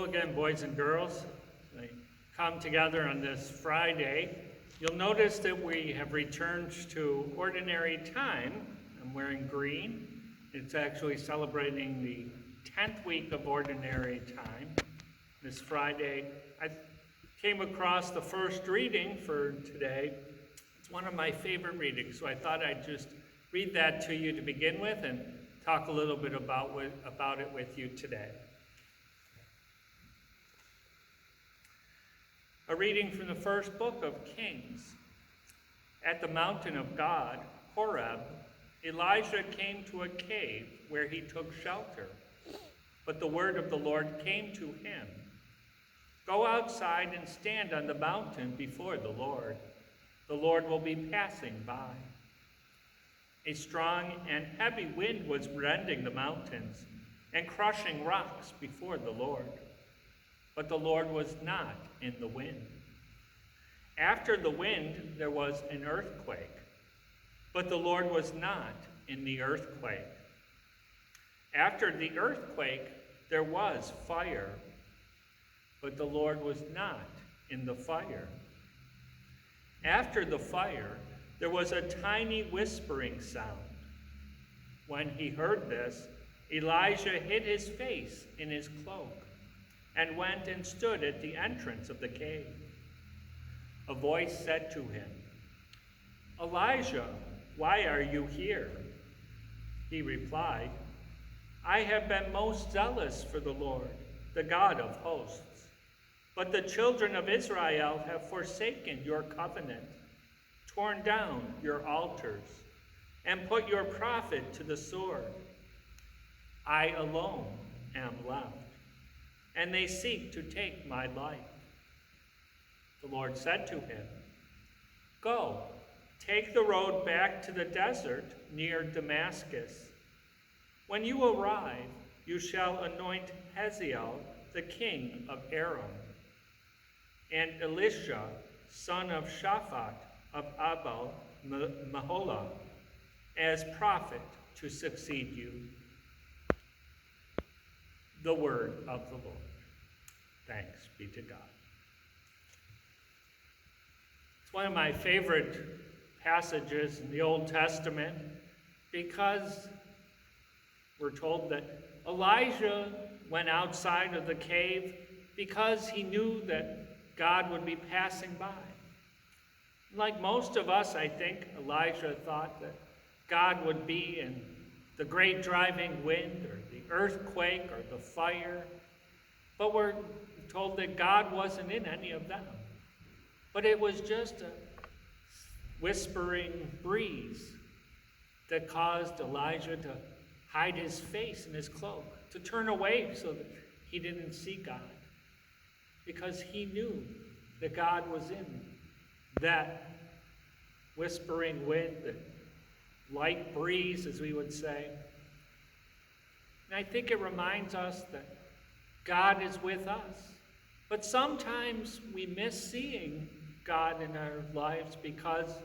again, boys and girls. We come together on this Friday. You'll notice that we have returned to ordinary time. I'm wearing green. It's actually celebrating the 10th week of ordinary time. This Friday, I came across the first reading for today. It's one of my favorite readings, so I thought I'd just read that to you to begin with and talk a little bit about it with you today. A reading from the first book of Kings. At the mountain of God, Horeb, Elijah came to a cave where he took shelter. But the word of the Lord came to him. Go outside and stand on the mountain before the Lord. The Lord will be passing by. A strong and heavy wind was rending the mountains and crushing rocks before the Lord. But the Lord was not in the wind. After the wind, there was an earthquake, but the Lord was not in the earthquake. After the earthquake, there was fire, but the Lord was not in the fire. After the fire, there was a tiny whispering sound. When he heard this, Elijah hid his face in his cloak and went and stood at the entrance of the cave. A voice said to him, "Elijah, why are you here?" He replied, "I have been most zealous for the Lord, the God of hosts. But the children of Israel have forsaken your covenant, torn down your altars, and put your prophet to the sword. I alone am left, and they seek to take my life." The Lord said to him, "Go, take the road back to the desert near Damascus. When you arrive, you shall anoint Hazael, the king of Aram, and Elisha, son of Shaphat of Abel Meholah, as prophet to succeed you." The word of the Lord. Thanks be to God. It's one of my favorite passages in the Old Testament because we're told that Elijah went outside of the cave because he knew that God would be passing by. Like most of us, I think, Elijah thought that God would be in the great driving wind or the earthquake or the fire. But we're told that God wasn't in any of them. But it was just a whispering breeze that caused Elijah to hide his face in his cloak, to turn away so that he didn't see God. Because he knew that God was in that whispering wind, that light breeze, as we would say. And I think it reminds us that God is with us. But sometimes we miss seeing God in our lives because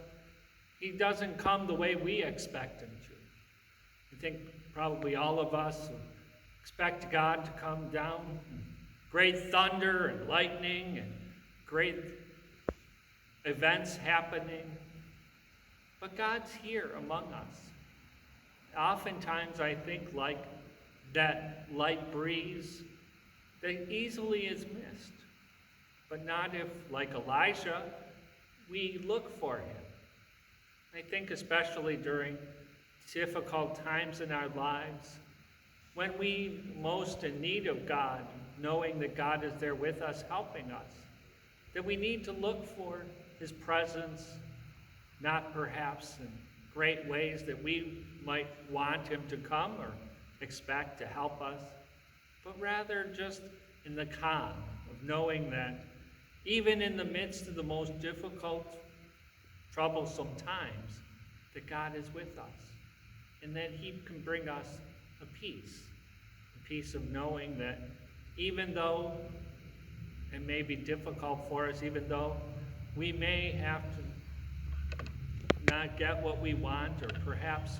he doesn't come the way we expect him to. I think probably all of us expect God to come down, great thunder and lightning and great events happening. But God's here among us. Oftentimes I think like that light breeze that easily is missed. But not if, like Elijah, we look for him. I think especially during difficult times in our lives, when we most in need of God, knowing that God is there with us, helping us, that we need to look for his presence, not perhaps in great ways that we might want him to come or expect to help us, but rather just in the calm of knowing that even in the midst of the most difficult, troublesome times, that God is with us and that he can bring us a peace of knowing that even though it may be difficult for us, even though we may have to not get what we want or perhaps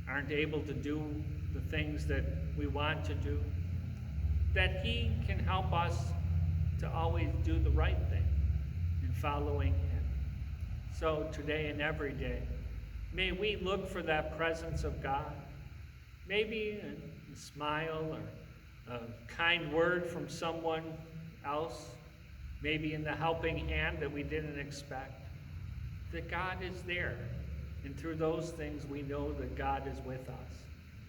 aren't able to do the things that we want to do, that he can help us to always do the right thing in following him. So today and every day, may we look for that presence of God, maybe a smile or a kind word from someone else, maybe in the helping hand that we didn't expect, that God is there. And through those things, we know that God is with us.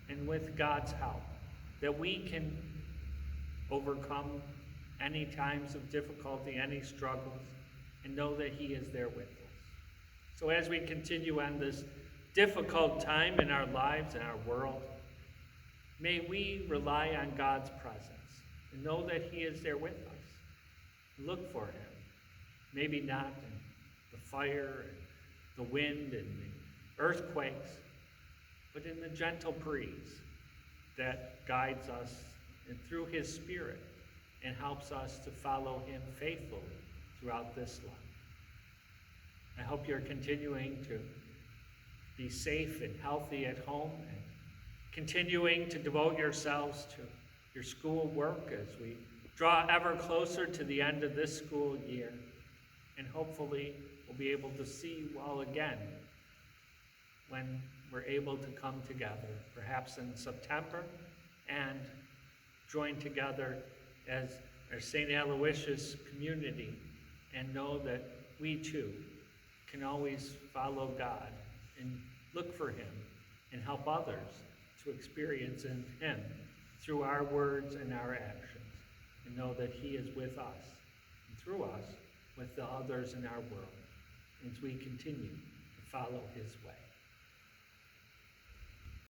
And with God's help, that we can overcome any times of difficulty, any struggles, and know that he is there with us. So as we continue on this difficult time in our lives and our world, may we rely on God's presence and know that he is there with us. Look for him. Maybe not in the fire and the wind and the earthquakes, but in the gentle breeze that guides us and through his Spirit and helps us to follow him faithfully throughout this life. I hope you're continuing to be safe and healthy at home and continuing to devote yourselves to your school work as we draw ever closer to the end of this school year. And hopefully we'll be able to see you all again when we're able to come together, perhaps in September, and join together as our St Aloysius community and know that we too can always follow God and look for him and help others to experience in him through our words and our actions, and know that he is with us and through us with the others in our world as we continue to follow his way.